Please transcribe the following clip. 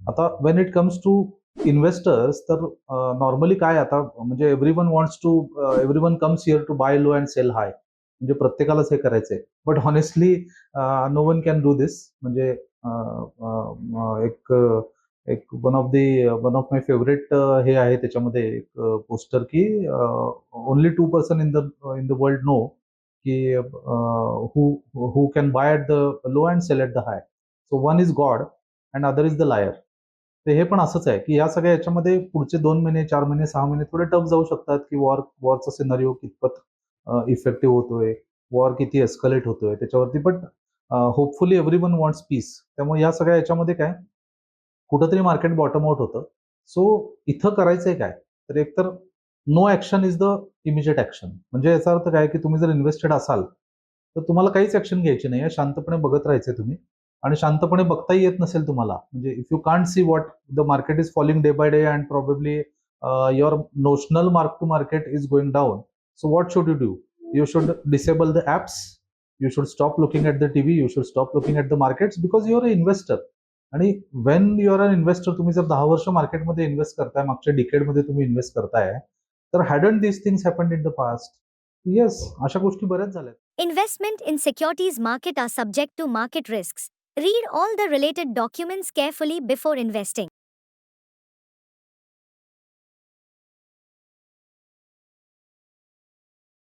आता when it comes to investors तर normally काय आता म्हणजे everyone comes here to buy low and sell high. म्हणजे प्रत्येकालाच हे करायचंय. But honestly no one can do this. म्हणजे एक वन ऑफ माय फेवरेट हे आहे त्याच्यामध्ये एक पोस्टर की only 2% in the world no की who who can buy at the low and sell at the high. So one is God and other is the liar. तर हे पण असंच आहे, की या सगळ्या याच्यामध्ये पुढचे 2 महिने, 4 महिने, 6 महिने थोडे टफ जाऊ शकतात, की वॉरचा सिनारिओ कितपत इफेक्टिव्ह होतोय, वॉर किती एस्केलेट होतोय त्याच्यावरती. But hopefully everyone wants peace. त्यामुळे या सगळ्या याच्यामध्ये काय कुठेतरी मार्केट बॉटम आउट होतं. सो इथं करायचंय काय? तर एकतर no action is the immediate action. म्हणजे याचा अर्थ काय, की तुम्ही जर इन्व्हेस्टेड असाल, तर तुम्हाला काहीच ॲक्शन घ्यायची नाहीये. शांतपणे बघत राहायचंय तुम्ही आणि शांतपणे बघताही येत नसेल तुम्हाला, म्हणजे if you can't see what the market is falling day by day and probably your notional mark to market is going down. So what should you do? You should disable the apps. You should stop looking at the TV. You should stop looking at the markets because you're an investor. आणि when you are an investor, तुम्ही जर 10 वर्ष मार्केटमध्ये invest करताय, मागच्या डिकेडमध्ये तुम्ही invest करताय, तर hadn't these things happened in the past? Yes, अशा गोष्टी बऱ्याच झाल्यात. Investment in securities market are subject to market risks. Read all the related documents carefully before investing.